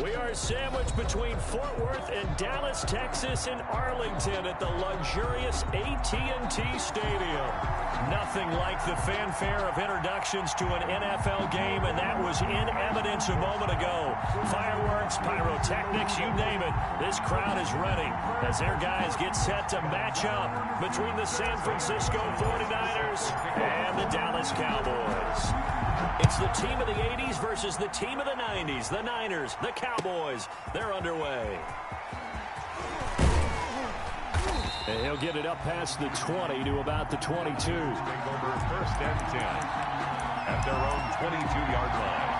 We are sandwiched between Fort Worth and Dallas, Texas, and Arlington at the luxurious AT&T Stadium. Nothing like the fanfare of introductions to an NFL game, and that was in evidence a moment ago. Fireworks, pyrotechnics, you name it. This crowd is ready as their guys get set to match up between the San Francisco 49ers and the Dallas Cowboys. It's the team of the 80s versus the team of the 90s. The Niners, the Cowboys, they're underway. And he'll get it up past the 20 to about the 22. Take over first and 10 at their own 22-yard line.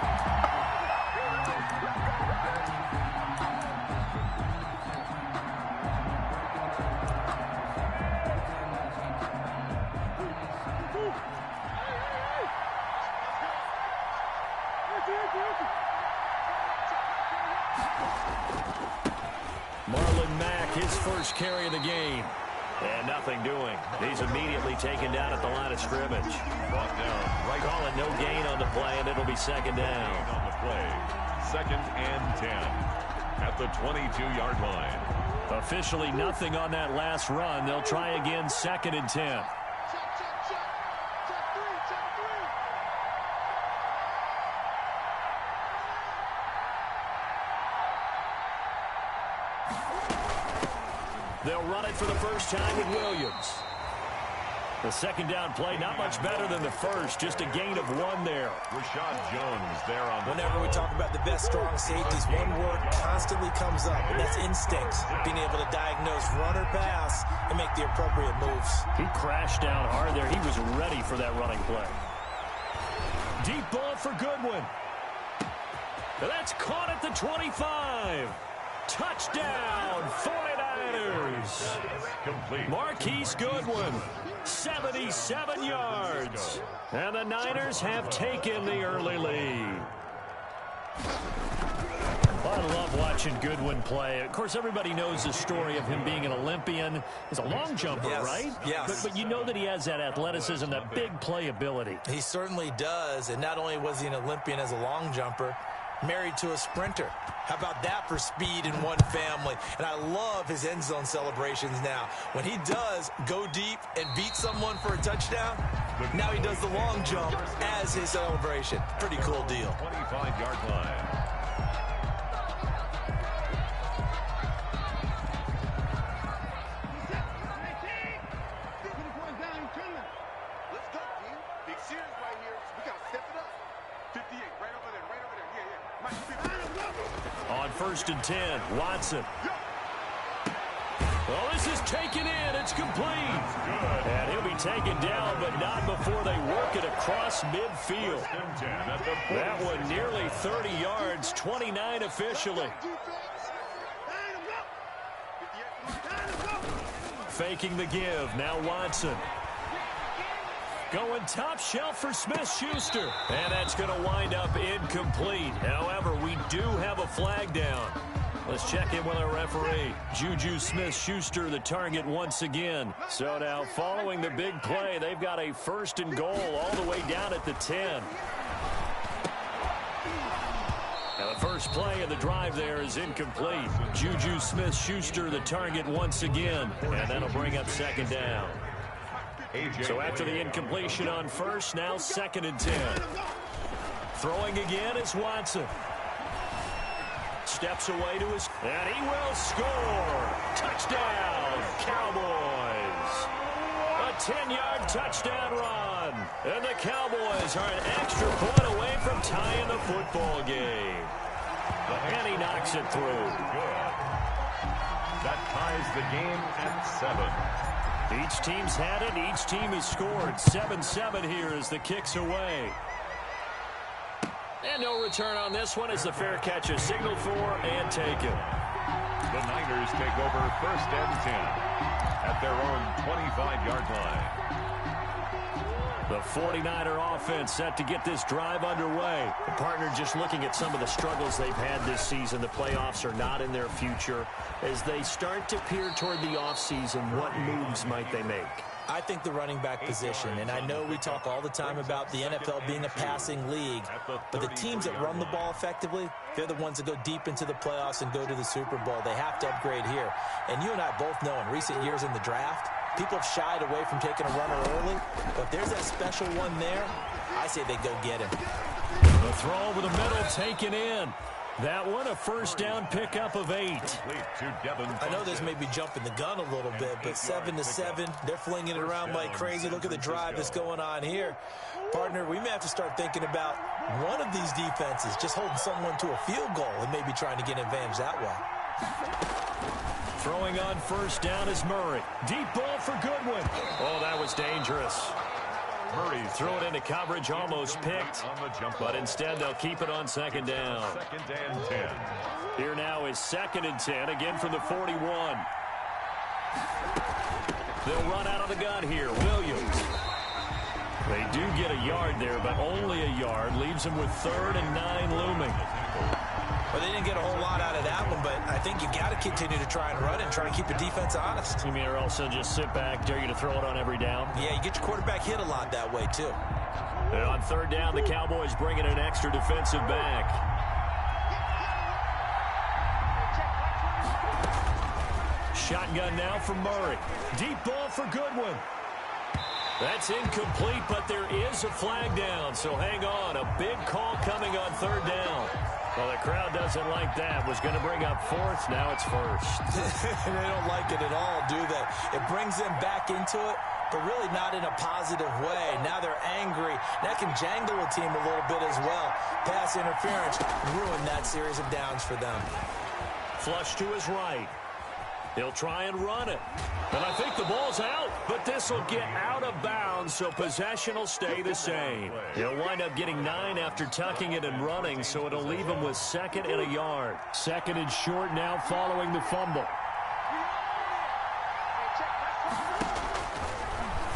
Marlon Mack, his first carry of the game. And nothing doing. He's immediately taken down at the line of scrimmage. Brought down. Right. Call it no gain on the play, and it'll be second down. On the play. Second and 10 at the 22-yard line. Officially nothing on that last run. They'll try again second and 10. They'll run it for the first time with Williams. The second down play, not much better than the first, just a gain of 1 there. Rashad Jones there on the Whenever we talk about the best strong safeties, one word constantly comes up, and that's instincts. Being able to diagnose run or pass and make the appropriate moves. He crashed down hard there. He was ready for that running play. Deep ball for Goodwin. That's caught at the 25. Touchdown, 49ers. complete. Marquise Goodwin, 77 yards. And the Niners have taken the early lead. I love watching Goodwin play. Of course, everybody knows the story of him being an Olympian. He's a long jumper, yes, right? Yes. But you know that he has that athleticism, that big playability. He certainly does. And not only was he an Olympian as a long jumper, married to a sprinter. How about that for speed in one family? And I love his end zone celebrations now. When he does go deep and beat someone for a touchdown, now he does the long jump as his celebration. Pretty cool deal. 25-yard line. On first and 10, Watson. Well, this is taken in. It's complete. And he'll be taken down, but not before they work it across midfield. That one nearly 30 yards, 29 officially. Faking the give. Now Watson. Going top shelf for Smith-Schuster. And that's going to wind up incomplete. However, we do have a flag down. Let's check in with our referee. Juju Smith-Schuster, the target once again. So now, following the big play, they've got a first and goal all the way down at the 10. Now, the first play of the drive there is incomplete. Juju Smith-Schuster, the target once again. And that'll bring up second down. So after the incompletion on first, now second and 10. Throwing again is Watson. Steps away to his, and he will score. Touchdown, Cowboys. A 10-yard touchdown run. And the Cowboys are an extra point away from tying the football game. And he knocks it through. That ties the game at 7. Each team's had it. Each team has scored. 7-7 here as the kick's away. And no return on this one as the fair catch is signaled for and taken. The Niners take over first and 10 at their own 25-yard line. The 49er offense set to get this drive underway. The partner, just looking at some of the struggles they've had this season, the playoffs are not in their future. As they start to peer toward the offseason, what moves might they make? I think the running back position, and I know we talk all the time about the NFL being a passing league, but the teams that run the ball effectively, they're the ones that go deep into the playoffs and go to the Super Bowl. They have to upgrade here. And you and I both know in recent years in the draft, people have shied away from taking a runner early, but if there's that special one there, I say they go get him. The throw over the middle taken in. That one, a first down pickup of 8. I know this may be jumping the gun a little bit, but 7-7, they're flinging it around like crazy. Look at the drive that's going on here. Partner, we may have to start thinking about one of these defenses just holding someone to a field goal and maybe trying to get an advantage that way. Throwing on first down is Murray. Deep ball for Goodwin. Oh, that was dangerous. Murray threw it into coverage, almost picked, but instead they'll keep it on second down. Second and 10. Here now is 2nd and 10, again from the 41. They'll run out of the gun here. Williams. They do get a yard there, but only a yard. Leaves them with 3rd and 9 looming. Well, they didn't get a whole lot out of that one, but I think you got to continue to try and run and try to keep the defense honest. You mean, or also just sit back, dare you to throw it on every down? Yeah, you get your quarterback hit a lot that way, too. And on 3rd down, the Cowboys bring in an extra defensive back. Shotgun now from Murray. Deep ball for Goodwin. That's incomplete, but there is a flag down, so hang on. A big call coming on 3rd down. Well, the crowd doesn't like that. Was going to bring up 4th. Now it's 1st. They don't like it at all, do they? It brings them back into it, but really not in a positive way. Now they're angry. That can jangle a team a little bit as well. Pass interference ruined that series of downs for them. Flush to his right. He'll try and run it. And I think the ball's out, but this will get out of bounds, so possession will stay the same. He'll wind up getting 9 after tucking it and running, so it'll leave him with 2nd and a yard. 2nd and short now following the fumble.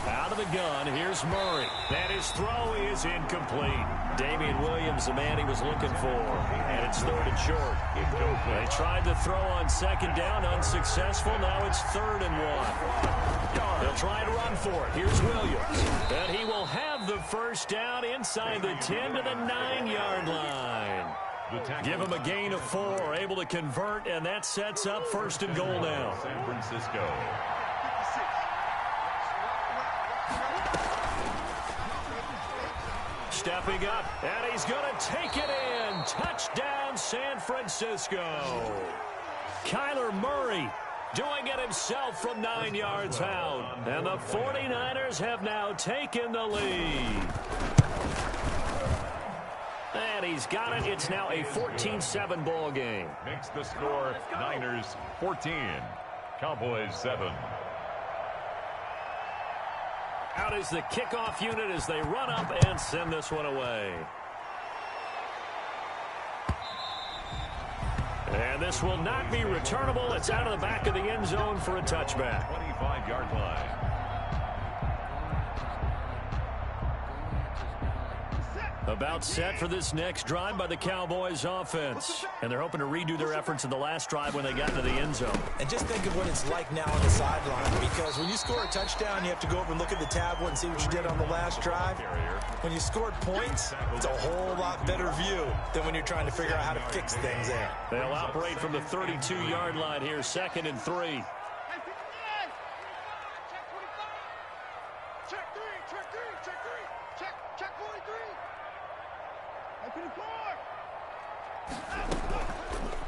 Out of the gun, here's Murray. And his throw is incomplete. Damian Williams, the man he was looking for. And it's 3rd and short. They tried to throw on 2nd down, unsuccessful. Now it's 3rd and 1. They'll try and run for it. Here's Williams. And he will have the first down inside the 10 to the 9-yard line. Give him a gain of 4, able to convert, and that sets up 1st and goal now. San Francisco. Stepping up, and he's going to take it in. Touchdown, San Francisco. Kyler Murray doing it himself from 9 yards out. And the 49ers have now taken the lead. And he's got it. It's now a 14-7 ball game. Makes the score Niners 14, Cowboys 7. Out is the kickoff unit as they run up and send this one away. And this will not be returnable. It's out of the back of the end zone for a touchback. 25-yard line. About set for this next drive by the Cowboys offense. And they're hoping to redo their efforts in the last drive when they got into the end zone. And just think of what it's like now on the sideline, because when you score a touchdown, you have to go over and look at the tablet and see what you did on the last drive. When you scored points, it's a whole lot better view than when you're trying to figure out how to fix things there. They'll operate from the 32-yard line here, 2nd and 3.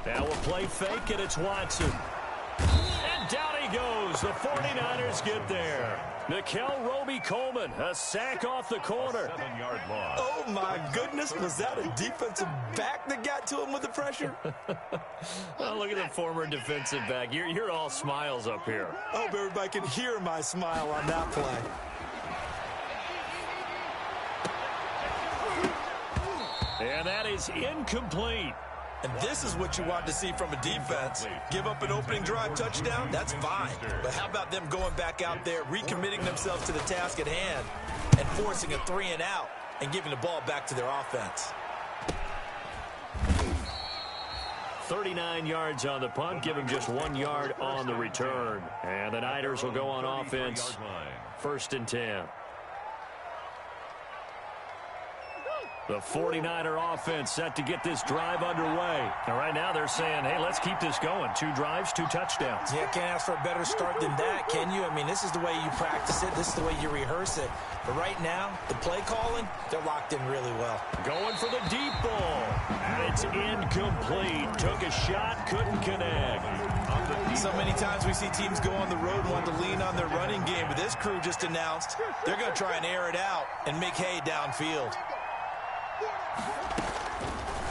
Now we'll play fake, and it's Watson. And down he goes. The 49ers get there. Nickel Roby-Coleman, a sack off the corner. 7-yard loss. Oh, my goodness. Was that a defensive back that got to him with the pressure? Oh, look at the former defensive back. You're all smiles up here. I hope everybody can hear my smile on that play. And that is incomplete. And this is what you want to see from a defense. Give up an opening drive touchdown, that's fine. But how about them going back out there, recommitting themselves to the task at hand, and forcing a 3-and-out and giving the ball back to their offense. 39 yards on the punt. Give him just 1 yard on the return. And the Niners will go on offense. 1st and 10. The 49er offense set to get this drive underway. And right now they're saying, hey, let's keep this going. 2 drives, 2 touchdowns. Yeah, can't ask for a better start than that, can you? I mean, this is the way you practice it. This is the way you rehearse it. But right now, the play calling, they're locked in really well. Going for the deep ball. And it's incomplete. Took a shot, couldn't connect. So many times we see teams go on the road and want to lean on their running game. But this crew just announced they're going to try and air it out and make hay downfield.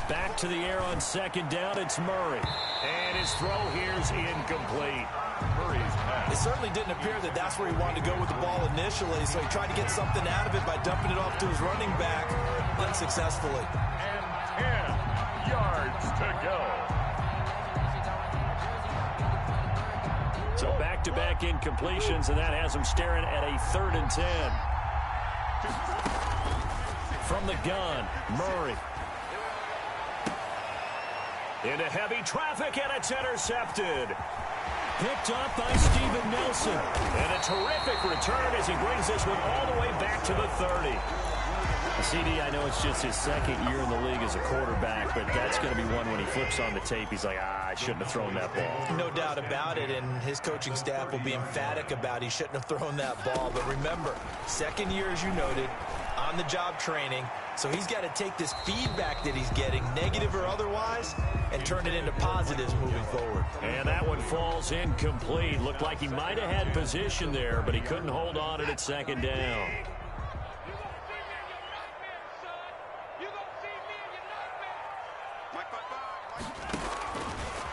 Back to the air on 2nd down, it's Murray. And his throw here's incomplete. Murray's pass. It certainly didn't appear that that's where he wanted to go with the ball initially, so he tried to get something out of it by dumping it off to his running back unsuccessfully. And 10 yards to go. So back-to-back incompletions, and that has him staring at a 3rd and 10. From the gun, Murray. Into heavy traffic, and it's intercepted. Picked up by Steven Nelson. And a terrific return as he brings this one all the way back to the 30. CD, I know it's just his 2nd year in the league as a quarterback, but that's going to be one when he flips on the tape. He's like, I shouldn't have thrown that ball. No doubt about it, and his coaching staff will be emphatic about he shouldn't have thrown that ball. But remember, 2nd year, as you noted, on-the-job training. So he's got to take this feedback that he's getting, negative or otherwise, and turn it into positives moving forward. And that one falls incomplete. Looked like he might have had position there, but he couldn't hold on it at 2nd down.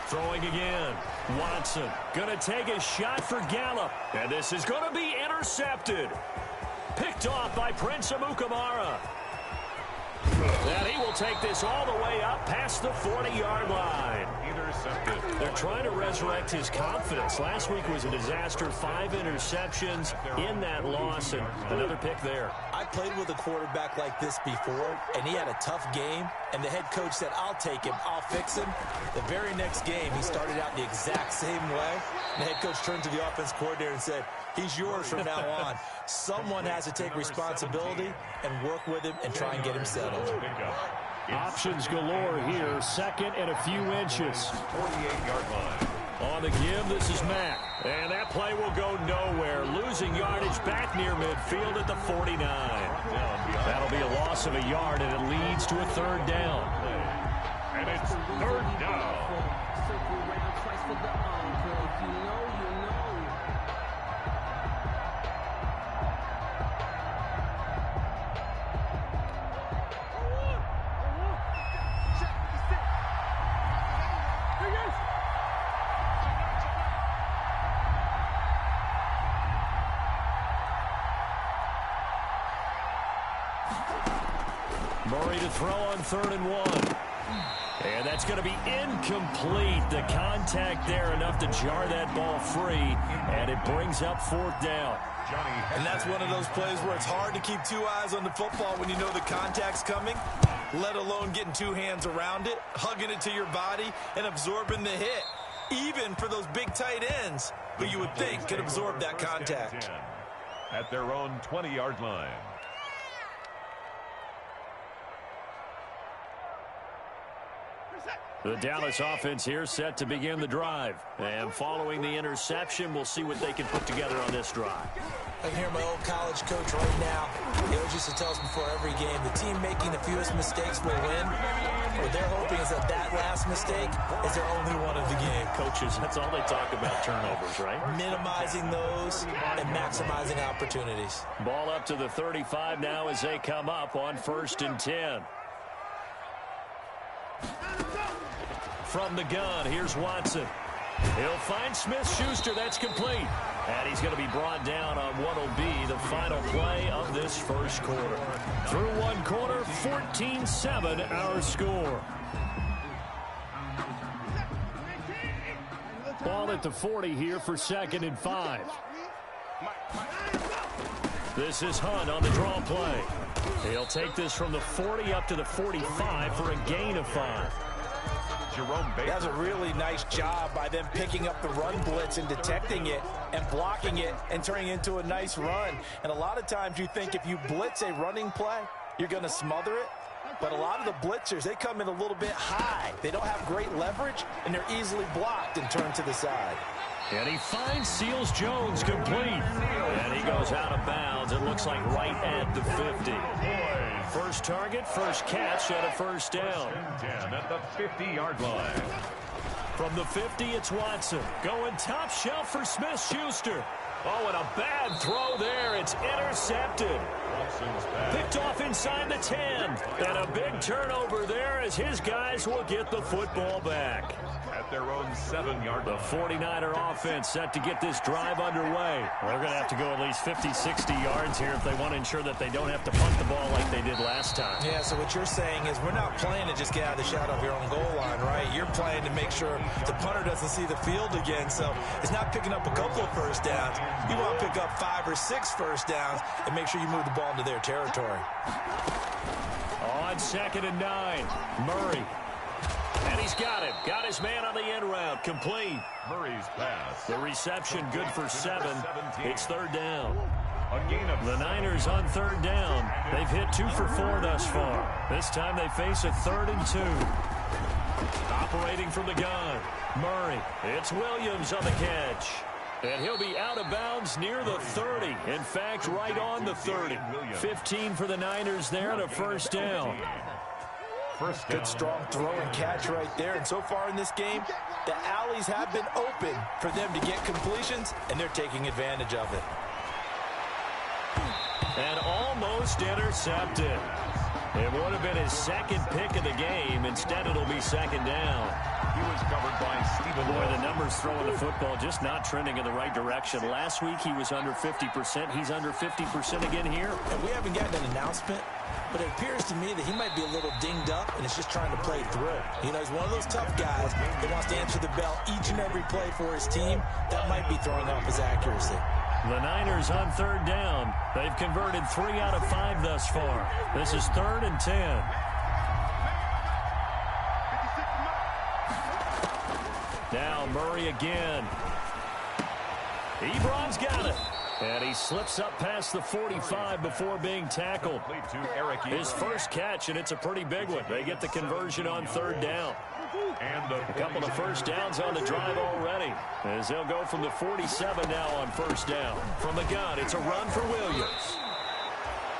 Throwing again. Watson going to take a shot for Gallup. And this is going to be intercepted. Picked off by Prince Amukamara. And he will take this all the way up past the 40-yard line. Intercepted. They're trying to resurrect his confidence. Last week was a disaster. 5 interceptions in that loss, and another pick there. I played with a quarterback like this before, and he had a tough game, and the head coach said, I'll take him, I'll fix him. The very next game, he started out the exact same way. And the head coach turned to the offense coordinator and said, he's yours from now on. Someone has to take responsibility and work with him and try and get him settled. Options galore here. 2nd and a few inches. 48-yard line. On the give, this is Mack. And that play will go nowhere. Losing yardage back near midfield at the 49. That'll be a loss of a yard, and it leads to a 3rd down. And it's 3rd down. Murray to throw on 3rd and 1. And that's going to be incomplete. The contact there enough to jar that ball free, and it brings up 4th down. And that's one of those plays where it's hard to keep 2 eyes on the football when you know the contact's coming, let alone getting 2 hands around it, hugging it to your body, and absorbing the hit, even for those big tight ends who you would think could absorb that contact. At their own 20-yard line. The Dallas offense here set to begin the drive. And following the interception, we'll see what they can put together on this drive. I can hear my old college coach right now. He always used to tell us before every game, the team making the fewest mistakes will win. What they're hoping is that last mistake is their only one of the game. Coaches, that's all they talk about, turnovers, right? Minimizing those and maximizing opportunities. Ball up to the 35 now as they come up on 1st and 10. From the gun, here's Watson. He'll find Smith-Schuster. That's complete. And he's going to be brought down on what will be the final play of this first quarter. Through 1 quarter, 14-7 our score. Ball at the 40 here for 2nd and 5. This is Hunt on the draw play. He'll take this from the 40 up to the 45 for a gain of 5. Jerome Baker. That's a really nice job by them picking up the run blitz and detecting it and blocking it and turning it into a nice run. And a lot of times you think if you blitz a running play, you're going to smother it. But a lot of the blitzers, they come in a little bit high. They don't have great leverage, and they're easily blocked and turned to the side. And he finds Seals-Jones complete. And he goes out of bounds. It looks like right at the 50. First target, first catch at a first down. 10 at the 50-yard line. From the 50, it's Watson. Going top shelf for Smith-Schuster. Oh, and a bad throw there. It's intercepted. Picked off inside the 10. And a big turnover there as his guys will get the football back. At their own 7-yard line. The 49er offense set to get this drive underway. They're going to have to go at least 50, 60 yards here if they want to ensure that they don't have to punt the ball like they did last time. Yeah, so what you're saying is we're not playing to just get out of the shadow of your own goal line, right? You're playing to make sure the punter doesn't see the field again. So it's not picking up a couple of first downs. You want to pick up 5 or 6 first downs and make sure you move the ball into their territory. On 2nd and 9, Murray. And he's got him. Got his man on the end route. Complete. Murray's pass. The reception good for 7. It's 3rd down. A gain of The Niners on 3rd down. They've hit 2 for 4 thus far. This time they face a 3rd and 2. Operating from the gun. Murray. It's Williams on the catch. And he'll be out of bounds near the 30. In fact, right on the 30. 15 for the Niners there and a first down. Good strong throw and catch right there. And so far in this game, the alleys have been open for them to get completions, and they're taking advantage of it. And almost intercepted. It would have been his 2nd pick of the game. Instead, it'll be 2nd down. He was covered by Stephen. Boy, the numbers throwing the football just not trending in the right direction. Last week, he was under 50%. He's under 50% again here. And we haven't gotten an announcement, but it appears to me that he might be a little dinged up and is just trying to play through. You know, he's one of those tough guys that wants to answer the bell each and every play for his team. That might be throwing off his accuracy. The Niners on 3rd down. They've converted 3 out of 5 thus far. This is 3rd and 10. Now Murray again. Ebron's got it. And he slips up past the 45 before being tackled. His first catch, and it's a pretty big one. They get the conversion on 3rd down. And A couple of first downs on the drive already, as they'll go from the 47 now on first down. From the gun, it's a run for Williams.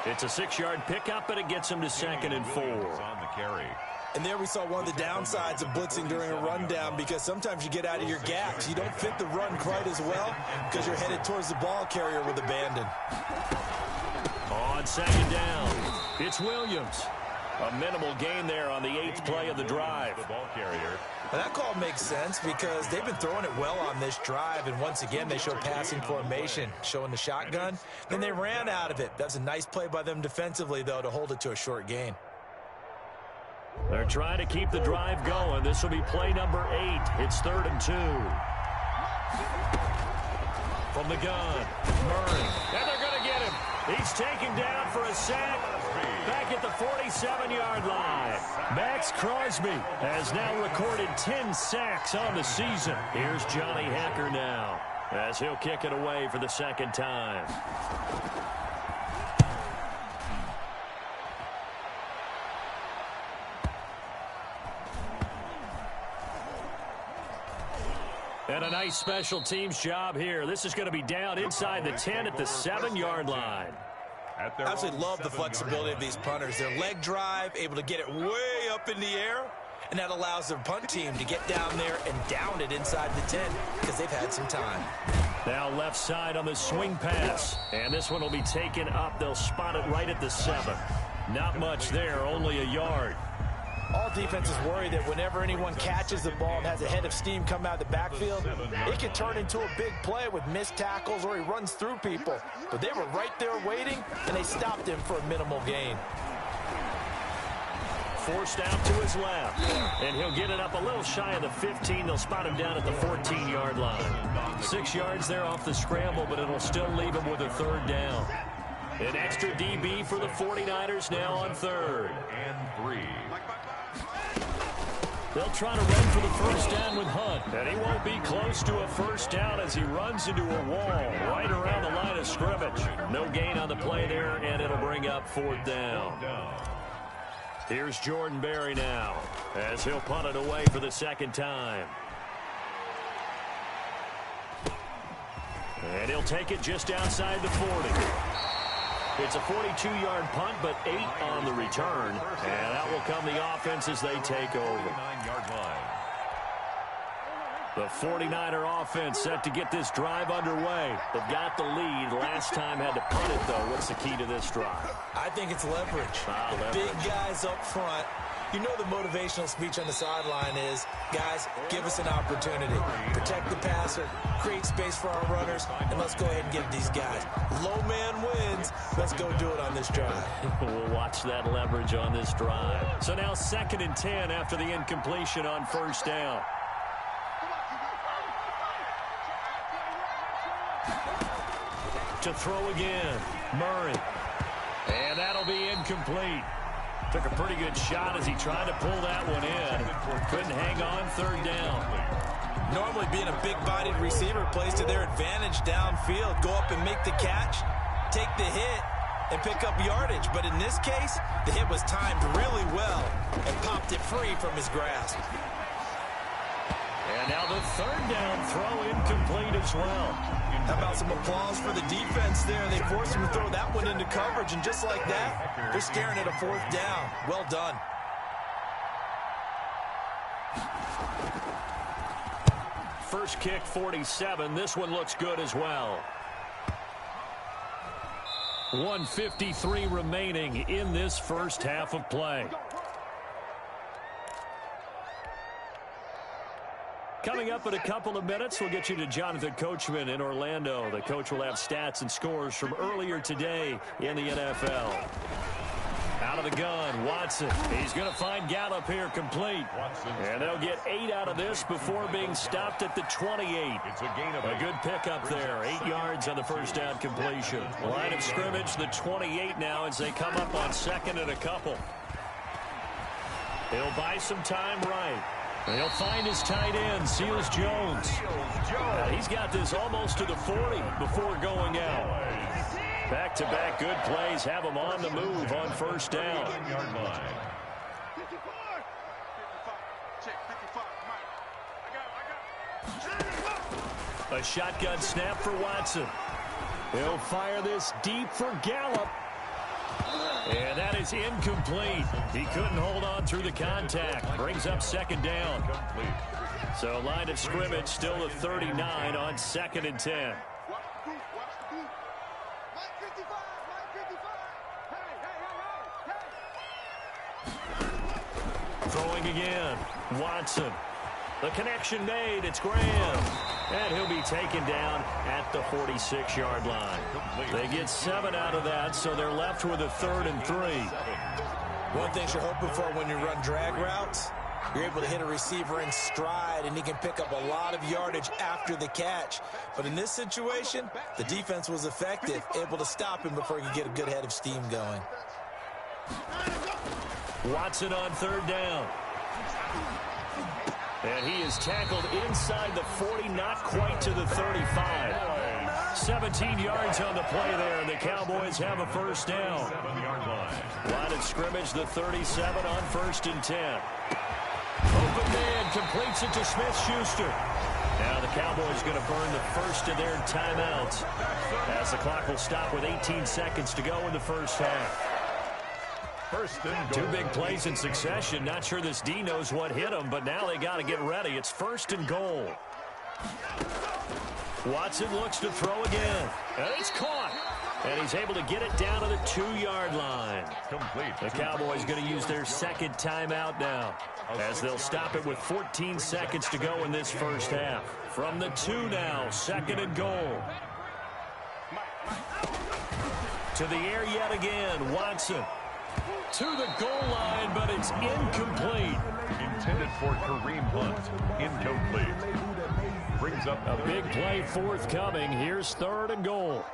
It's a 6-yard pickup, and it gets him to 2nd and 4. on the carry. And there we saw one of the downsides of blitzing during a rundown, because sometimes you get out of your gaps. You don't fit the run quite as well because you're headed towards the ball carrier with abandon. On 2nd down, it's Williams. A minimal gain there on the 8th play of the drive. The ball carrier. And that call makes sense because they've been throwing it well on this drive, and once again they show passing formation, showing the shotgun. Then they ran out of it. That's a nice play by them defensively, though, to hold it to a short gain. They're trying to keep the drive going. This will be play number 8. It's 3rd and 2. From the gun, Murray. And they're going to get him. He's taken down for a sack back at the 47-yard line. Max Crosby has now recorded 10 sacks on the season. Here's Johnny Hacker now as he'll kick it away for the 2nd time. And a nice special teams job here. This is going to be down inside the 10 at the 7-yard line. Absolutely love the flexibility of these punters. Their leg drive, able to get it way up in the air, and that allows their punt team to get down there and down it inside the 10 because they've had some time. Now left side on the swing pass, and this one will be taken up. They'll spot it right at the 7. Not much there, only a yard. All defenses worry that whenever anyone catches the ball and has a head of steam come out of the backfield, it can turn into a big play with missed tackles or he runs through people. But they were right there waiting, and they stopped him for a minimal gain. Forced out to his left, and he'll get it up a little shy of the 15. They'll spot him down at the 14-yard line. 6 yards there off the scramble, but it'll still leave him with a 3rd down. An extra DB for the 49ers now on 3rd. And 3. They'll try to run for the first down with Hunt. And he won't be close to a first down as he runs into a wall right around the line of scrimmage. No gain on the play there, and it'll bring up 4th down. Here's Jordan Berry now as he'll punt it away for the second time. And he'll take it just outside the 40. It's a 42-yard punt, but 8 on the return. And out will come the offense as they take over. The 49er offense set to get this drive underway. They've got the lead. Last time had to punt it, though. What's the key to this drive? I think it's leverage. Big guys up front. You know the motivational speech on the sideline is, guys, give us an opportunity. Protect the passer, create space for our runners, and let's go ahead and give these guys. Low man wins. Let's go do it on this drive. We'll watch that leverage on this drive. So now 2nd and 10 after the incompletion on first down. To throw again, Murray. And that'll be incomplete. Took a pretty good shot as he tried to pull that one in. Couldn't hang on 3rd down. Normally being a big-bodied receiver plays to their advantage downfield. Go up and make the catch, take the hit, and pick up yardage. But in this case, the hit was timed really well and popped it free from his grasp. And now the 3rd down throw incomplete as well. How about some applause for the defense there? They forced him to throw that one into coverage, and just like that, they're staring at a 4th down. Well done. First kick, 47. This one looks good as well. 1:53 remaining in this first half of play. Coming up in a couple of minutes, we'll get you to Jonathan Coachman in Orlando. The coach will have stats and scores from earlier today in the NFL. Out of the gun, Watson. He's going to find Gallup here complete. And they'll get 8 out of this before being stopped at the 28. A good pickup there. 8 yards on the first down completion. Line of scrimmage, the 28 now as they come up on 2nd and a couple. He'll buy some time right. He'll find his tight end, Seals Jones. He's got this almost to the 40 before going out. Back-to-back good plays have him on the move on first down. A shotgun snap for Watson. He'll fire this deep for Gallup. And that is incomplete. He couldn't hold on through the contact. Brings up 2nd down. So line of scrimmage still a 39 on 2nd and 10. Throwing again. Watson. The connection made. It's Graham. And he'll be taken down at the 46-yard line. They get 7 out of that, so they're left with a 3rd and 3. One thing you're hoping for when you run drag routes, you're able to hit a receiver in stride, and he can pick up a lot of yardage after the catch. But in this situation, the defense was effective, able to stop him before he could get a good head of steam going. Watson on 3rd down. And he is tackled inside the 40, not quite to the 35. 17 yards on the play there, and the Cowboys have a first down. Line of scrimmage, the 37 on 1st and 10. Open man completes it to Smith-Schuster. Now the Cowboys going to burn the first of their timeouts as the clock will stop with 18 seconds to go in the first half. Two big plays in succession. Not sure this D knows what hit him, but now they got to get ready. It's 1st and goal. Watson looks to throw again. And it's caught. And he's able to get it down to the 2-yard line. The Cowboys going to use their 2nd timeout now as they'll stop it with 14 seconds to go in this first half. From the 2 now, 2nd and goal. To the air yet again, Watson. To the goal line, but it's incomplete. Intended for Kareem Hunt. Incomplete. Brings up a big play forthcoming. Here's 3rd and goal.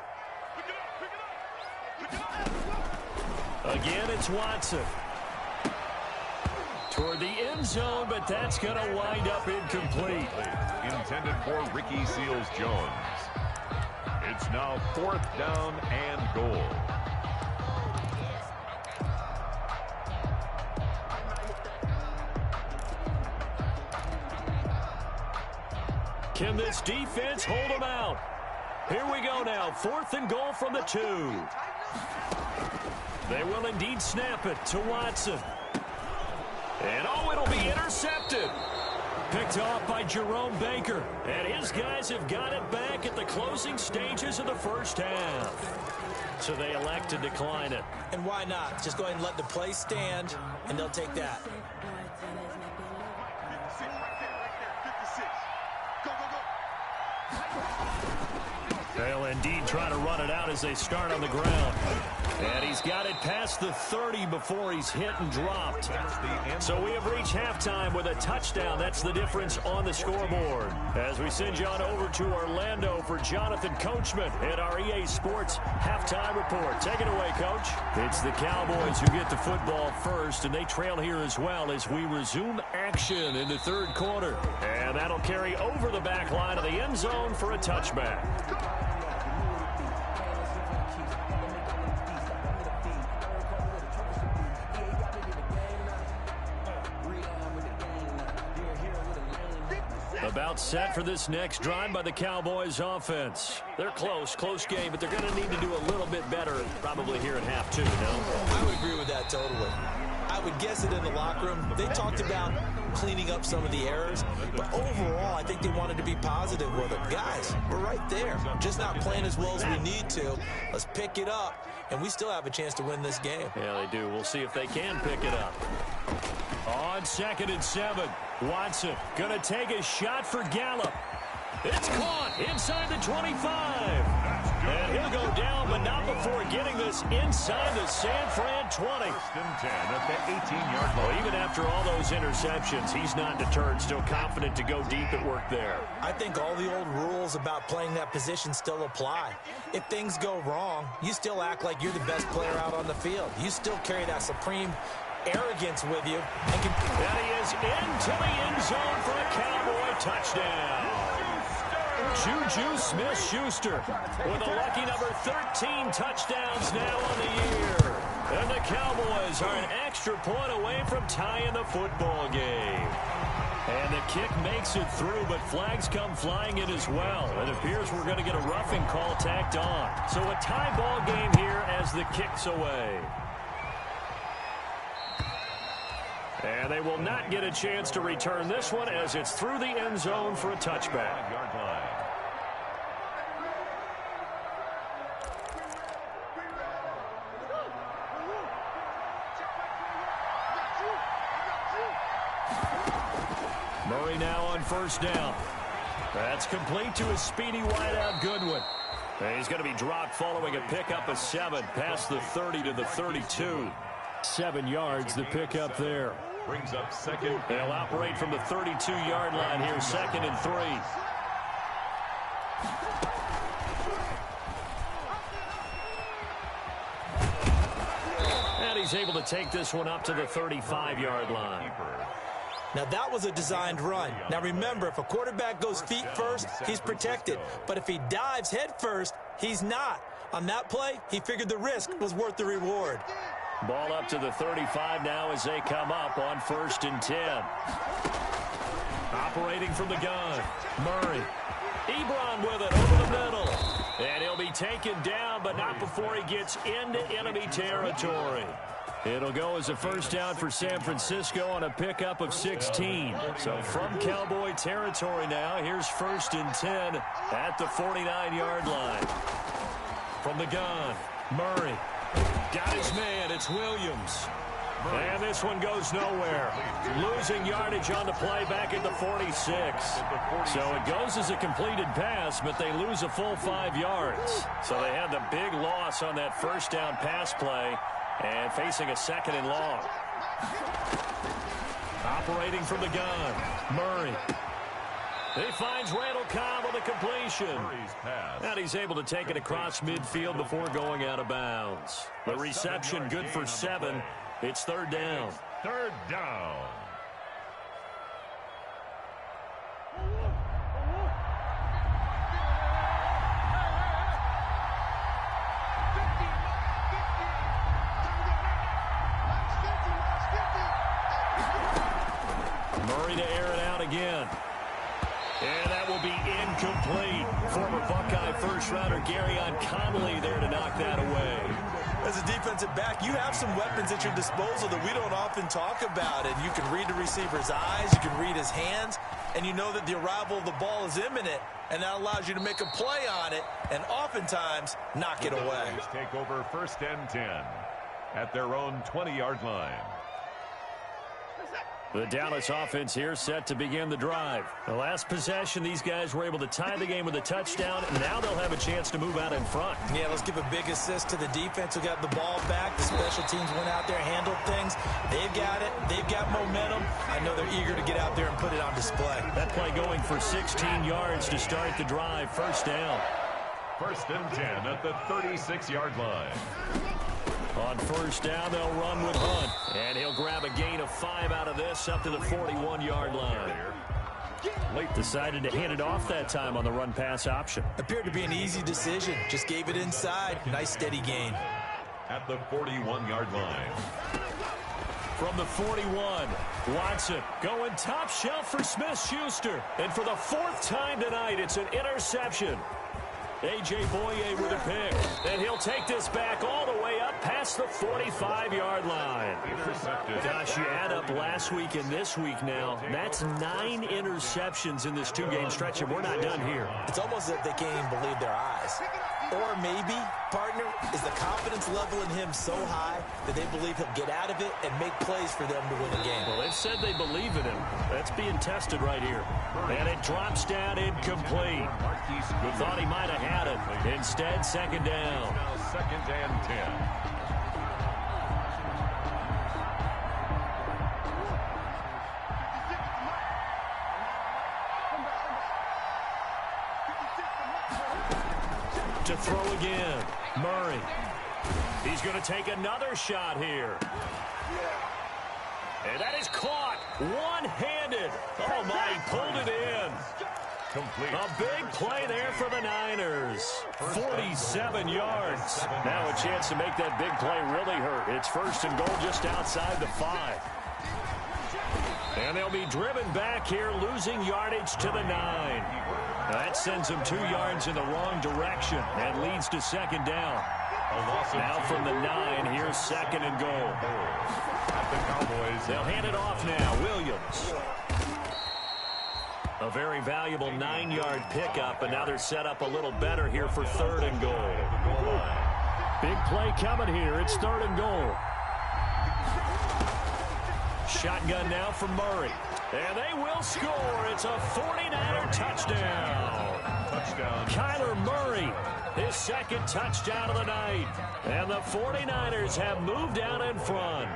Again, it's Watson. toward the end zone, but that's going to wind up incomplete. Intended for Ricky Seals-Jones. It's now 4th down and goal. Can this defense hold them out? Here we go now. 4th and goal from the 2. They will indeed snap it to Watson. And oh, it'll be intercepted. Picked off by Jerome Baker. And his guys have got it back at the closing stages of the first half. So they elect to decline it. And why not? Just go ahead and let the play stand, and they'll take that. They'll indeed try to run it out as they start on the ground. And he's got it past the 30 before he's hit and dropped. So we have reached halftime with a touchdown. That's the difference on the scoreboard. As we send you on over to Orlando for Jonathan Coachman at our EA Sports Halftime Report. Take it away, Coach. It's the Cowboys who get the football first, and they trail here as well as we resume action in the third quarter. And that'll carry over the back line of the end zone for a touchback. About set for this next drive by the Cowboys offense. They're close game, but they're going to need to do a little bit better probably here at half 2, no? I would agree with that totally. I would guess it in the locker room. They talked about cleaning up some of the errors, but overall, I think they wanted to be positive with it. Guys, we're right there. Just not playing as well as we need to. Let's pick it up, and we still have a chance to win this game. Yeah, they do. We'll see if they can pick it up. On 2nd and 7, Watson going to take a shot for Gallup. It's caught inside the 25. And he'll go down, but not before getting this inside the San Fran 20. 1st and 10 at the 18-yard line. Well, even after all those interceptions, he's not deterred, still confident to go deep at work there. I think all the old rules about playing that position still apply. If things go wrong, you still act like you're the best player out on the field. You still carry that supreme arrogance with you. And he is into the end zone for a Cowboy touchdown. Juju Smith-Schuster with a lucky number 13 touchdowns now on the year. And the Cowboys are an extra point away from tying the football game. And the kick makes it through, but flags come flying in as well. It appears we're going to get a roughing call tacked on. So a tie ball game here as the kick's away. And they will not get a chance to return this one as it's through the end zone for a touchback. Murray now on 1st down. That's complete to his speedy wideout Goodwin. And he's going to be dropped following a pickup of 7 past the 30 to the 32. 7 yards, the pickup there. Brings up 2nd. They'll operate from the 32-yard line here, 2nd and 3. And he's able to take this one up to the 35-yard line. Now, that was a designed run. Now, remember, if a quarterback goes feet first, he's protected. But if he dives head first, he's not. On that play, he figured the risk was worth the reward. Ball up to the 35 now as they come up on 1st and 10. Operating from the gun, Murray. Ebron with it over the middle. And he'll be taken down, but not before he gets into enemy territory. It'll go as a 1st down for San Francisco on a pickup of 16. So from Cowboy territory now, here's 1st and 10 at the 49-yard line. From the gun, Murray. Got his man, it's Williams. And this one goes nowhere. Losing yardage on the play back at the 46. So it goes as a completed pass, but they lose a full 5 yards. So they had the big loss on that 1st down pass play and facing a 2nd and long. Operating from the gun, Murray. He finds Randall Cobb on the completion. And he's able to take it across midfield before going out of bounds. The reception good for 7. It's 3rd down. 3rd down. Murray to air it out again. And that will be incomplete. Former Buckeye first-rounder Garyon Conley there to knock that away. As a defensive back, you have some weapons at your disposal that we don't often talk about. And you can read the receiver's eyes, you can read his hands, and you know that the arrival of the ball is imminent, and that allows you to make a play on it and oftentimes knock it away. Take over 1st and 10 at their own 20-yard line. The Dallas offense here set to begin the drive. The last possession, these guys were able to tie the game with a touchdown, and now they'll have a chance to move out in front. Yeah, let's give a big assist to the defense who got the ball back. The special teams went out there, handled things. They've got it. They've got momentum. I know they're eager to get out there and put it on display. That play going for 16 yards to start the drive. First down. 1st and 10 at the 36-yard line. On first down, they'll run with Hunt. And he'll grab a gain of 5 out of this up to the 41-yard line. Late decided to hand it off that time on the run-pass option. Appeared to be an easy decision. Just gave it inside. Nice steady gain. At the 41-yard line. From the 41, Watson going top shelf for Smith-Schuster. And for the 4th time tonight, it's an interception. A.J. Boye with a pick. And he'll take this back all the way up past the 45-yard line. Gosh, you add up last week and this week now. That's 9 interceptions in this 2-game stretch, and we're not done here. It's almost as if they can't even believe their eyes. Or maybe, partner, is the confidence level in him so high that they believe he'll get out of it and make plays for them to win a game. Well, they've said they believe in him. That's being tested right here. And it drops down incomplete. Thought he might have had it. Instead, 2nd down. Now 2nd and 10. To throw again, Murray. He's going to take another shot here. And that is caught one-handed. Oh, my, he pulled it in. Complete. A big play there for the Niners. 47 yards. Now a chance to make that big play really hurt. It's 1st and goal just outside the 5. And they'll be driven back here, losing yardage to the 9. That sends them 2 yards in the wrong direction and leads to 2nd down. Now from the 9, here's 2nd and goal. The Cowboys. They'll hand it off now. Williams. A very valuable 9-yard pickup, and now they're set up a little better here for 3rd and goal. Big play coming here. It's 3rd and goal. Shotgun now from Murray. And they will score. It's a 49er touchdown. Kyler Murray, his 2nd touchdown of the night. And the 49ers have moved out in front.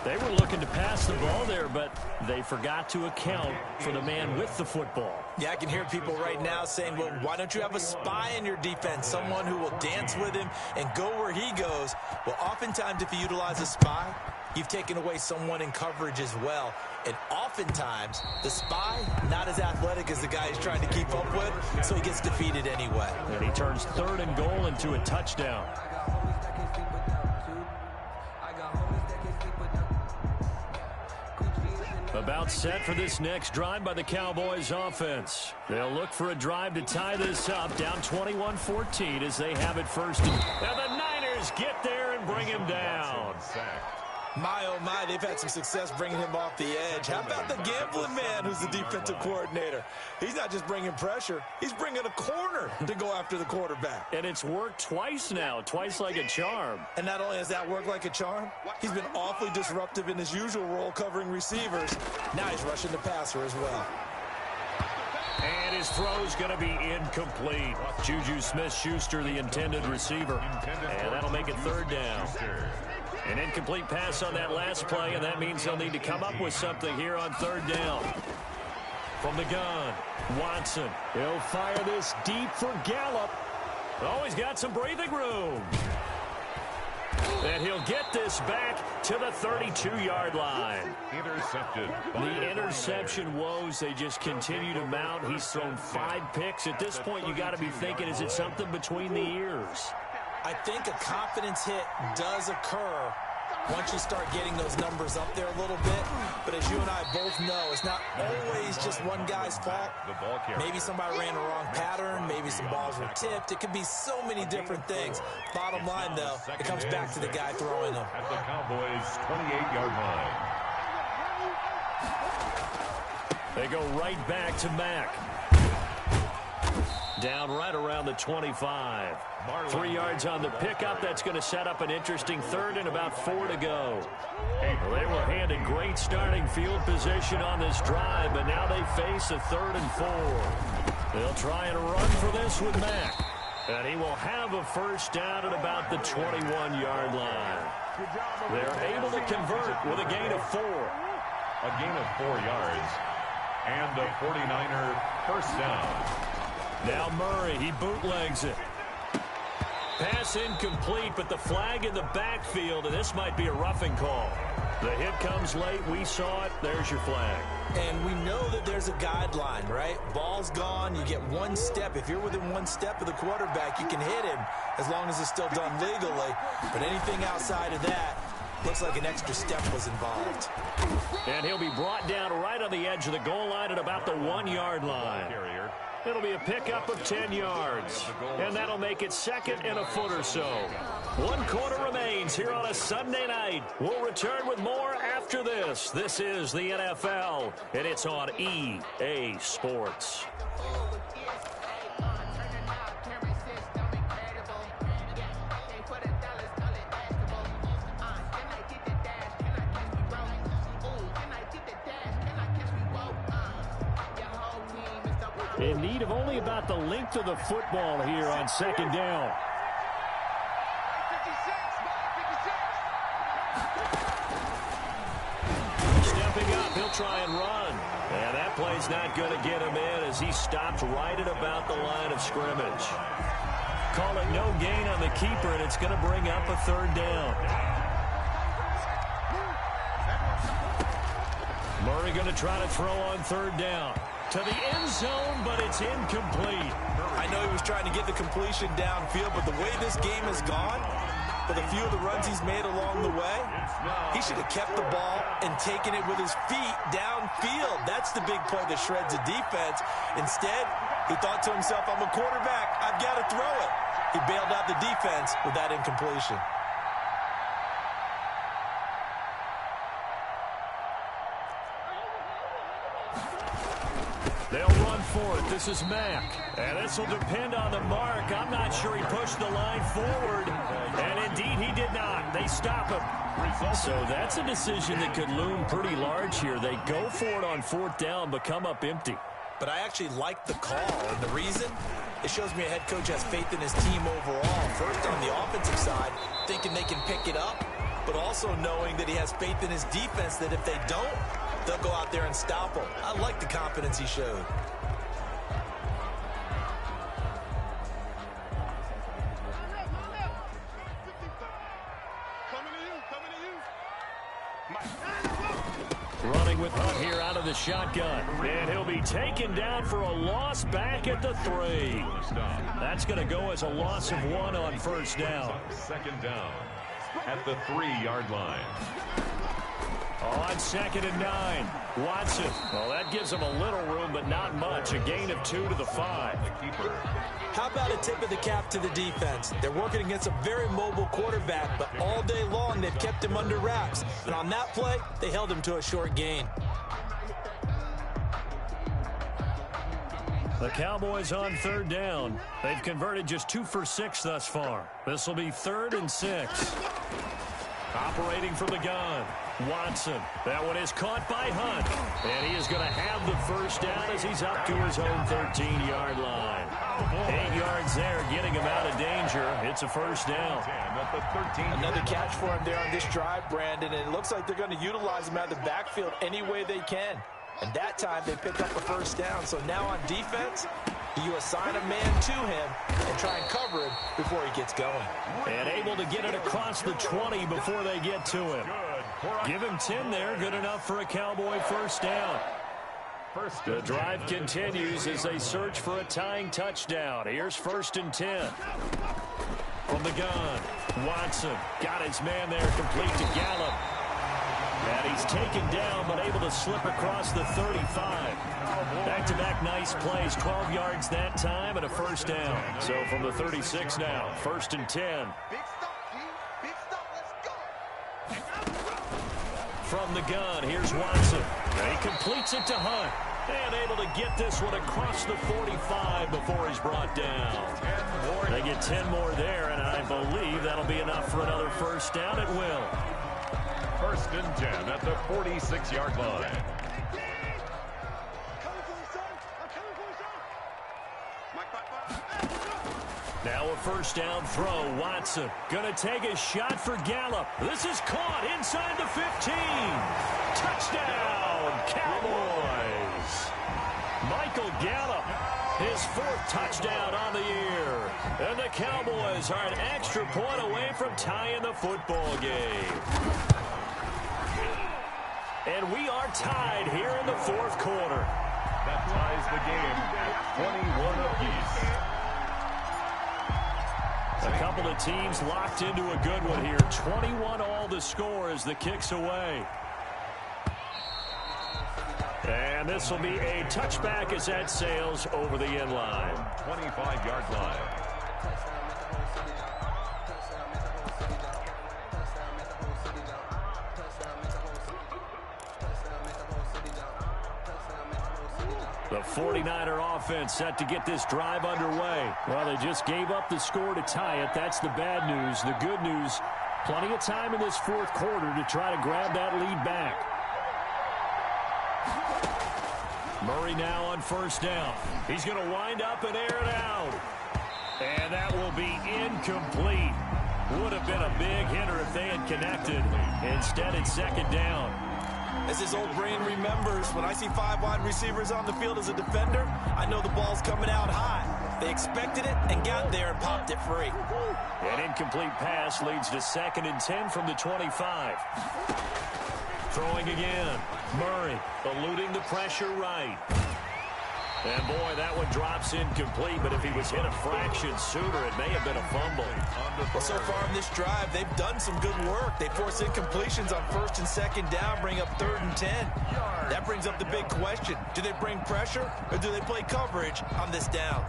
They were looking to pass the ball there, but they forgot to account for the man with the football. Yeah, I can hear people right now saying, well, why don't you have a spy in your defense, someone who will dance with him and go where he goes? Well, oftentimes if you utilize a spy, you've taken away someone in coverage as well. And oftentimes, the spy, not as athletic as the guy he's trying to keep up with, so he gets defeated anyway. And he turns 3rd and goal into a touchdown. About set for this next drive by the Cowboys offense. They'll look for a drive to tie this up, down 21-14 as they have it 1st. And the Niners get there and bring him down. My, oh, my, they've had some success bringing him off the edge. How about the gambling man who's the defensive coordinator? He's not just bringing pressure. He's bringing a corner to go after the quarterback. And it's worked twice now, twice like a charm. And not only has that worked like a charm, he's been awfully disruptive in his usual role covering receivers. Now he's rushing the passer as well. And his throw's going to be incomplete. Juju Smith-Schuster, the intended receiver. And that'll make it 3rd down. An incomplete pass on that last play, and that means they'll need to come up with something here on 3rd down. From the gun, Watson. He'll fire this deep for Gallup. Oh, he's got some breathing room. And he'll get this back to the 32-yard line. Intercepted. The interception woes, they just continue to mount. He's thrown 5 picks. At this point, you got to be thinking, is it something between the ears? I think a confidence hit does occur once you start getting those numbers up there a little bit. But as you and I both know, it's not always just one guy's fault. Maybe somebody ran the wrong pattern. Maybe some balls were tipped. It could be so many different things. Bottom line, though, it comes back to the guy throwing them. At the Cowboys' 28-yard line. They go right back to Mack. Down right around the 25. 3 yards on the pickup. That's going to set up an interesting third and about 4 to go. Well, they were handed great starting field position on this drive, but now they face a 3rd and 4. They'll try and run for this with Mack. And he will have a first down at about the 21-yard line. They're able to convert with a gain of 4. A gain of 4 yards. And a 49er first down. Now Murray, he bootlegs it. Pass incomplete, but the flag in the backfield, and this might be a roughing call. The hit comes late. We saw it. There's your flag. And we know that there's a guideline, right? Ball's gone. You get 1 step. If you're within 1 step of the quarterback, you can hit him as long as it's still done legally. But anything outside of that, looks like an extra step was involved. And he'll be brought down right on the edge of the goal line at about the 1-yard line. It'll be a pickup of 10 yards. And that'll make it 2nd and a foot or so. 1 quarter remains here on a Sunday night. We'll return with more after this. This is the NFL, and it's on EA Sports. In need of only about the length of the football here on 2nd down. Stepping up, he'll try and run. And that play's not going to get him in as he stopped right at about the line of scrimmage. Call it no gain on the keeper, and it's going to bring up a 3rd down. Murray going to try to throw on 3rd down. To the end zone, but it's incomplete. I know he was trying to get the completion downfield, but the way this game has gone, with a few of the runs he's made along the way, he should have kept the ball and taken it with his feet downfield. That's the big play that shreds the defense. Instead, he thought to himself, I'm a quarterback, I've got to throw it. He bailed out the defense with that incompletion. They'll run for it. This is Mack. And this will depend on the mark. I'm not sure he pushed the line forward. And indeed, he did not. They stop him. So that's a decision that could loom pretty large here. They go for it on 4th down, but come up empty. But I actually like the call. And the reason? It shows me a head coach has faith in his team overall. First, on the offensive side, thinking they can pick it up, but also knowing that he has faith in his defense that if they don't, they'll go out there and stop him. I like the confidence he showed. Running with Hunt here out of the shotgun. And he'll be taken down for a loss back at the 3. That's going to go as a loss of 1 on 1st down. 2nd down at the 3-yard line. On 2nd and 9, Watson. Well, that gives him a little room, but not much. A gain of 2 to the 5. The keeper. How about a tip of the cap to the defense? They're working against a very mobile quarterback, but all day long they've kept him under wraps. And on that play, they held him to a short gain. The Cowboys on 3rd down. They've converted just 2 for 6 thus far. This will be 3rd and 6. Operating from the gun, Watson. That one is caught by Hunt. And he is going to have the first down as he's up to his own 13-yard line. 8 yards there, getting him out of danger. It's a first down. Another catch for him there on this drive, Brandon, and it looks like they're going to utilize him out of the backfield any way they can. And that time they picked up a first down. So now on defense, you assign a man to him and try and cover him before he gets going. And able to get it across the 20 before they get to him. Give him 10 there. Good enough for a Cowboy first down. The drive continues as they search for a tying touchdown. Here's 1st and 10. From the gun, Watson got his man there, complete to Gallup. And he's taken down, but able to slip across the 35. Back-to-back nice plays, 12 yards that time, and a first down. So from the 36 now, 1st and 10. From the gun, here's Watson. And he completes it to Hunt. And able to get this one across the 45 before he's brought down. They get 10 more there, and I believe that'll be enough for another first down. It will. 1st and 10 at the 46-yard line. Now a first down throw. Watson gonna take a shot for Gallup. This is caught inside the 15. Touchdown, Cowboys. Michael Gallup, his 4th touchdown on the year. And the Cowboys are an extra point away from tying the football game. And we are tied here in the 4th quarter. That ties the game at 21 apiece. A couple of teams locked into a good one here. 21 all the score as the kick's away. And this will be a touchback as that sails over the end line. 25-yard line. The 49er offense set to get this drive underway. Well, they just gave up the score to tie it. That's the bad news. The good news, plenty of time in this 4th quarter to try to grab that lead back. Murray now on first down. He's going to wind up and air it out. And that will be incomplete. Would have been a big hitter if they had connected. Instead, it's 2nd down. As his old brain remembers, when I see 5 wide receivers on the field as a defender, I know the ball's coming out high. They expected it and got there and popped it free. An incomplete pass leads to 2nd and 10 from the 25. Throwing again. Murray eluding the pressure right. And, boy, that one drops incomplete, but if he was hit a fraction sooner, it may have been a fumble. Well, so far in this drive, they've done some good work. They force incompletions on 1st and 2nd down, bring up 3rd and 10. That brings up the big question. Do they bring pressure, or do they play coverage on this down?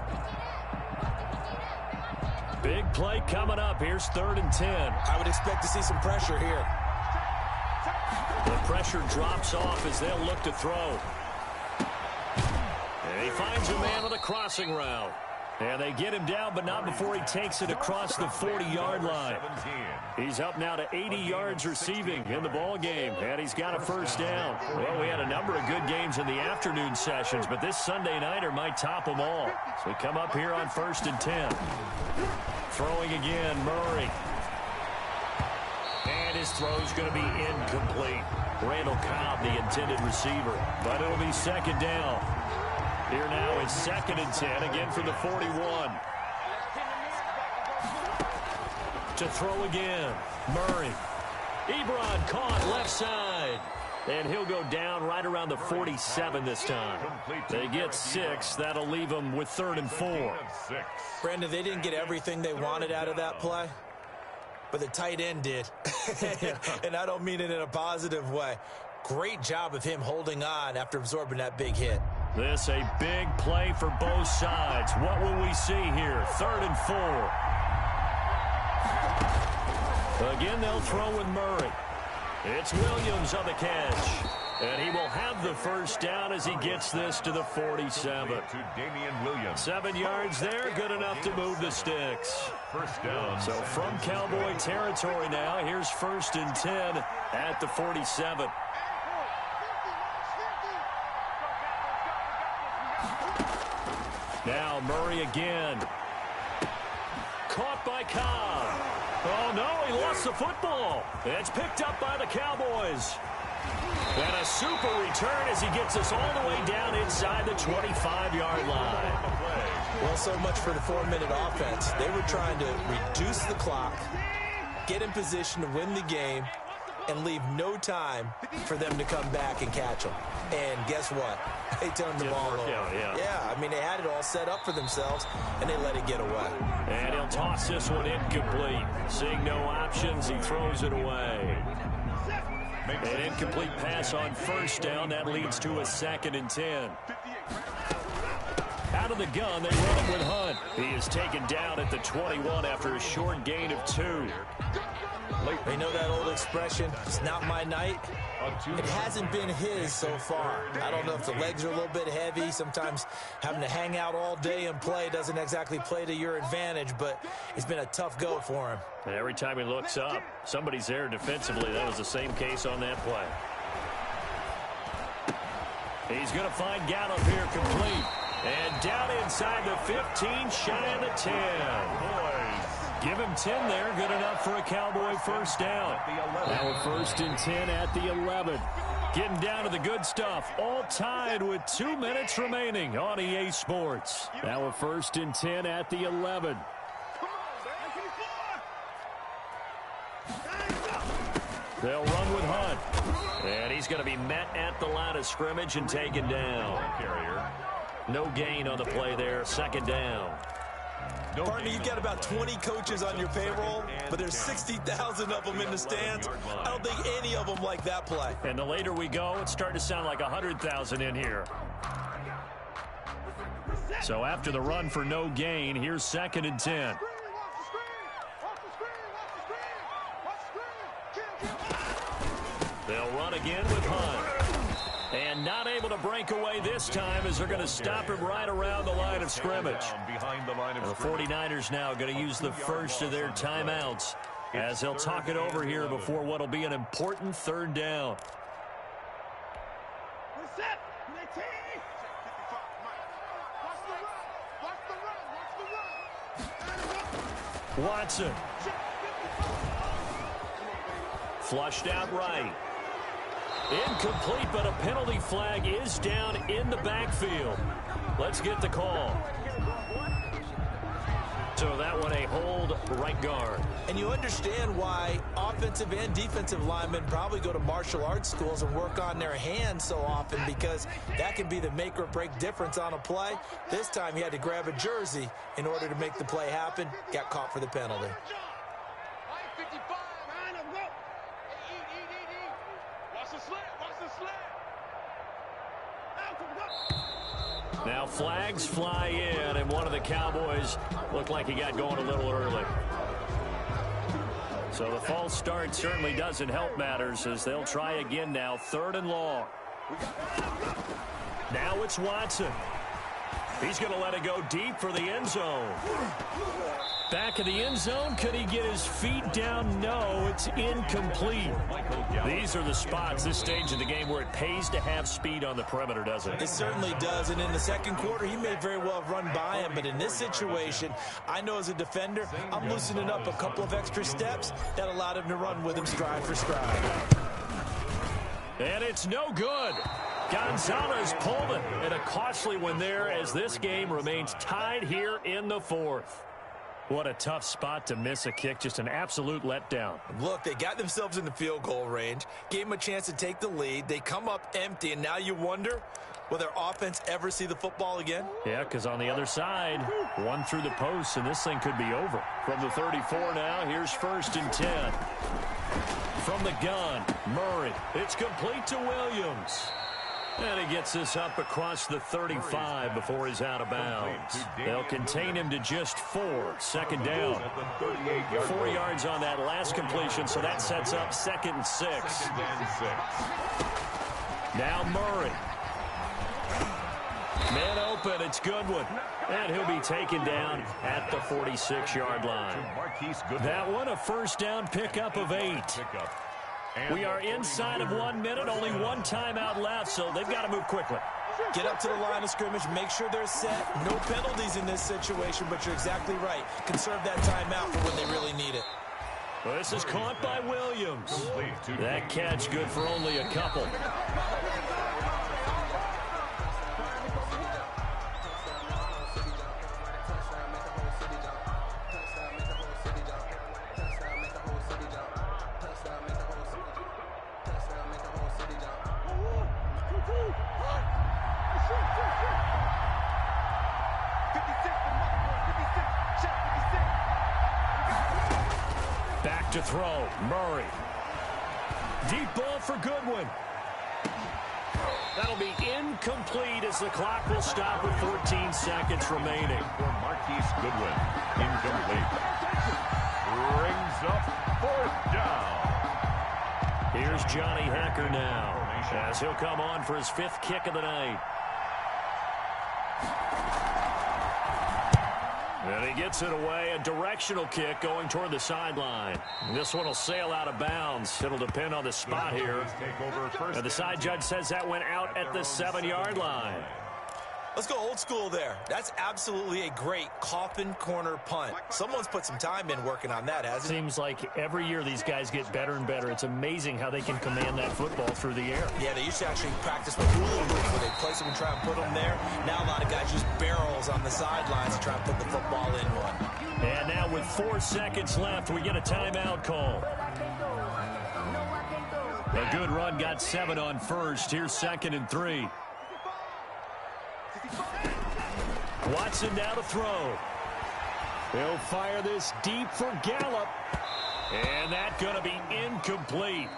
Big play coming up. Here's 3rd and 10. I would expect to see some pressure here. The pressure drops off as they'll look to throw. And he finds a man on the crossing route. And they get him down, but not before he takes it across the 40-yard line. He's up now to 80 yards receiving in the ball game, and he's got a first down. Well, we had a number of good games in the afternoon sessions, but this Sunday nighter might top them all. So we come up here on 1st and 10. Throwing again, Murray. And his throw's going to be incomplete. Randall Cobb, the intended receiver. But it'll be 2nd down. Here now is 2nd and 10, again from the 41. To throw again, Murray. Ebron caught left side. And he'll go down right around the 47 this time. They get 6. That'll leave them with 3rd and 4. Brandon, they didn't get everything they wanted out of that play, but the tight end did. And I don't mean it in a positive way. Great job of him holding on after absorbing that big hit. This a big play for both sides. What will we see here? 3rd and 4. Again, they'll throw with Murray. It's Williams on the catch. And he will have the first down as he gets this to the 47. To Damian Williams. 7 yards there, good enough to move the sticks. First down. So from Cowboy territory now, here's 1st and 10 at the 47. Now Murray again. Caught by Cobb. Oh, no, he lost the football. It's picked up by the Cowboys. And a super return as he gets us all the way down inside the 25-yard line. Well, so much for the 4-minute offense. They were trying to reduce the clock, get in position to win the game, and leave no time for them to come back and catch them. And guess what? they turned the ball over. Yeah, I mean, they had it all set up for themselves, and they let it get away. And he'll toss this one incomplete. Seeing no options, he throws it away. An incomplete pass on first down. That leads to a 2nd and 10. Out of the gun, they run with Hunt. He is taken down at the 21 after a short gain of 2. They know that old expression, it's not my night. It hasn't been his so far. I don't know if the legs are a little bit heavy. Sometimes having to hang out all day and play doesn't exactly play to your advantage, but it's been a tough go for him. And every time he looks up, somebody's there defensively. That was the same case on that play. He's going to find Gallup here complete. And down inside the 15, shy of the 10. Give him 10 there. Good enough for a Cowboy first down. Now a 1st and 10 at the 11. Getting down to the good stuff. All tied with 2 minutes remaining on EA Sports. Now a 1st and 10 at the 11. They'll run with Hunt. And he's going to be met at the line of scrimmage and taken down. No gain on the play there. 2nd down. Partner, you've got about 20 coaches on your payroll, but there's 60,000 of them in the stands. I don't think any of them like that play. And the later we go, it's starting to sound like 100,000 in here. So after the run for no gain, here's 2nd and 10. They'll run again with Hunt. And not able to break away this time as they're going to stop him right around the line of scrimmage. The 49ers now going to use the first of their timeouts as they'll talk it over here before what will be an important 3rd down. Watson. Flushed out right. Incomplete, but a penalty flag is down in the backfield. Let's get the call. So that one a hold right guard. And you understand why offensive and defensive linemen probably go to martial arts schools and work on their hands so often, because that can be the make or break difference on a play. This time he had to grab a jersey in order to make the play happen. Got caught for the penalty. Now flags fly in, and one of the Cowboys looked like he got going a little early. So the false start certainly doesn't help matters as they'll try again now. 3rd and long. Now it's Watson. He's going to let it go deep for the end zone. Back of the end zone. Could he get his feet down? No, it's incomplete. These are the spots, this stage of the game, where it pays to have speed on the perimeter, doesn't it? It certainly does, and in the 2nd quarter, he may very well have run by him, but in this situation, I know as a defender, I'm loosening up a couple of extra steps that allowed him to run with him stride for stride. And it's no good. Gonzalez pulled it, and a costly one there as this game remains tied here in the 4th. What a tough spot to miss a kick. Just an absolute letdown. Look, they got themselves in the field goal range, gave them a chance to take the lead. They come up empty, and now you wonder, will their offense ever see the football again? Yeah, because on the other side, one through the post, and this thing could be over. From the 34 now, here's 1st and 10. From the gun, Murray. It's complete to Williams. And he gets this up across the 35 before he's out of bounds. They'll contain him to just 4. 2nd down. 4 yards on that last completion, so that sets up 2nd and 6. Now Murray. Man open, it's Goodwin. And he'll be taken down at the 46-yard line. That one, a 1st down pickup of 8. We are inside of 1 minute, only one timeout left, so they've got to move quickly. Get up to the line of scrimmage, make sure they're set. No penalties in this situation, but you're exactly right. Conserve that timeout for when they really need it. Well, this is caught by Williams. That catch good for only a couple. to throw. Murray. Deep ball for Goodwin. That'll be incomplete as the clock will stop with 14 seconds remaining. For Marquise Goodwin. Incomplete. Brings up 4th down. Here's Johnny Hekker now, as he'll come on for his 5th kick of the night. And he gets it away, a directional kick going toward the sideline. This one will sail out of bounds. It'll depend on the spot here. And the side judge says that went out at the 7-yard line. Let's go old school there. That's absolutely a great coffin corner punt. Someone's put some time in working on that, hasn't it? Seems like every year these guys get better and better. It's amazing how they can command that football through the air. Yeah, they used to actually practice with hula hoops where they place them and try and put them there. Now a lot of guys use barrels on the sidelines to try and put the football in one. And now with 4 seconds left, we get a timeout call. A good run, got 7 on first. Here's 2nd and 3. Watson now to throw. He'll fire this deep for Gallup. And that's going to be incomplete.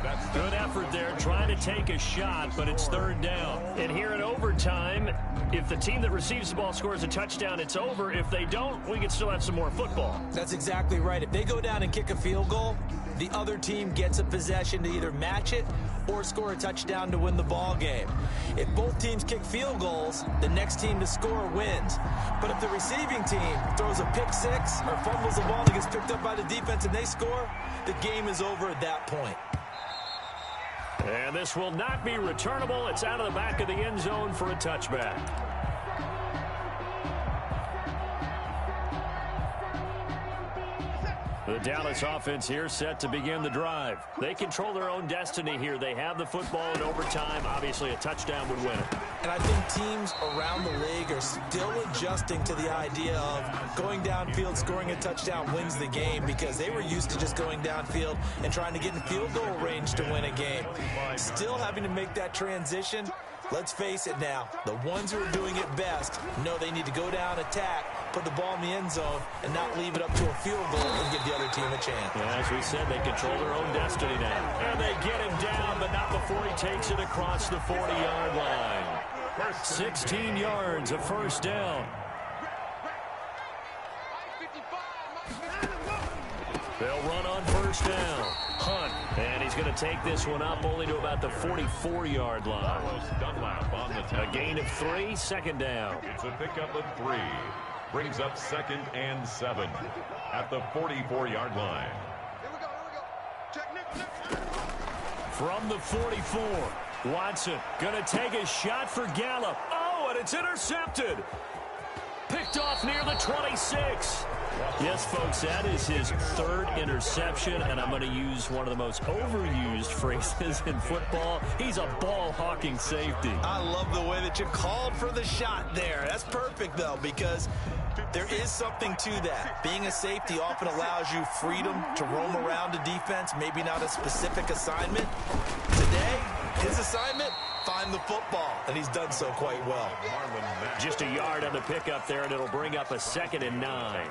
That's good effort there, trying to take a shot, but it's 3rd down. And here in overtime, if the team that receives the ball scores a touchdown, it's over. If they don't, we can still have some more football. That's exactly right. If they go down and kick a field goal, the other team gets a possession to either match it or score a touchdown to win the ball game. If both teams kick field goals, the next team to score wins. But if the receiving team throws a pick six or fumbles the ball that gets picked up by the defense and they score, the game is over at that point. And this will not be returnable. It's out of the back of the end zone for a touchback. The Dallas offense here set to begin the drive. They control their own destiny here. They have the football in overtime. Obviously, a touchdown would win it. And I think teams around the league are still adjusting to the idea of going downfield, scoring a touchdown wins the game, because they were used to just going downfield and trying to get in field goal range to win a game. Still having to make that transition. Let's face it now, the ones who are doing it best know they need to go down, attack, put the ball in the end zone, and not leave it up to a field goal and give the other team a chance. Yeah, as we said, they control their own destiny now. And they get him down, but not before he takes it across the 40-yard line. 16 yards, a 1st down. They'll run on 1st down. Hunt, and he's going to take this one up only to about the 44-yard line. A gain of 3, 2nd down. It's a pickup of 3. Brings up 2nd and 7 at the 44-yard line. From the 44, Watson going to take a shot for Gallup. Oh, and it's intercepted. Picked off near the 26. Yes, folks, that is his 3rd interception, and I'm going to use one of the most overused phrases in football. He's a ball-hawking safety. I love the way that you called for the shot there. That's perfect, though, because there is something to that. Being a safety often allows you freedom to roam around a defense, maybe not a specific assignment. Today, his assignment, find the football, and he's done so quite well. Just a yard on the pickup there, and it'll bring up a 2nd and 9.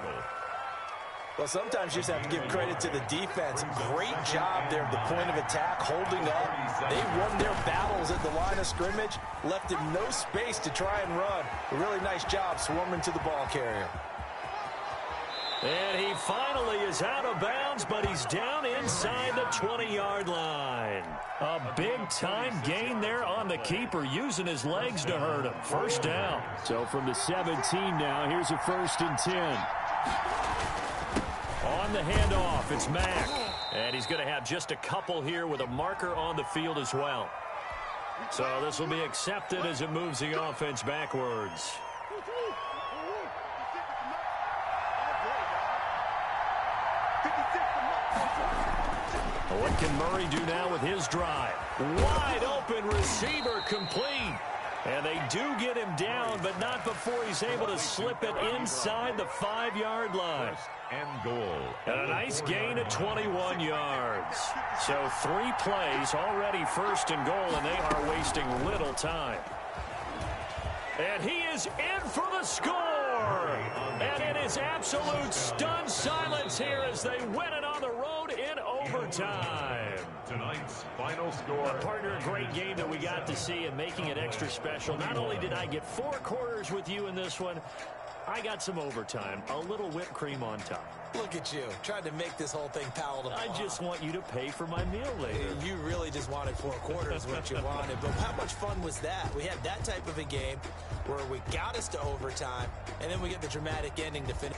Well, sometimes you just have to give credit to the defense. Great job there at the point of attack, holding up. They won their battles at the line of scrimmage, left him no space to try and run. A really nice job swarming to the ball carrier. And he finally is out of bounds, but he's down inside the 20-yard line. A big-time gain there on the keeper, using his legs to hurt him. 1st down. So from the 17 now, here's a 1st and 10. On the handoff, it's Mack. And he's going to have just a couple here with a marker on the field as well. So this will be accepted as it moves the offense backwards. What can Murray do now with his drive? Wide open receiver, complete. And they do get him down, but not before he's able to slip it inside the 5-yard line. And goal. And a nice gain of 21 yards. So 3 plays, already 1st and goal, and they are wasting little time. And he is in for the score. score. And it is absolute stunned silence here as they win it on the road in overtime. Tonight's final score. Partner, a great game that we got to see and making it extra special. Not only did I get 4 quarters with you in this one, I got some overtime, a little whipped cream on top. Look at you, trying to make this whole thing palatable. I just want you to pay for my meal later. You really just wanted 4 quarters, what you wanted. But how much fun was that? We had that type of a game where we got us to overtime, and then we get the dramatic ending to finish.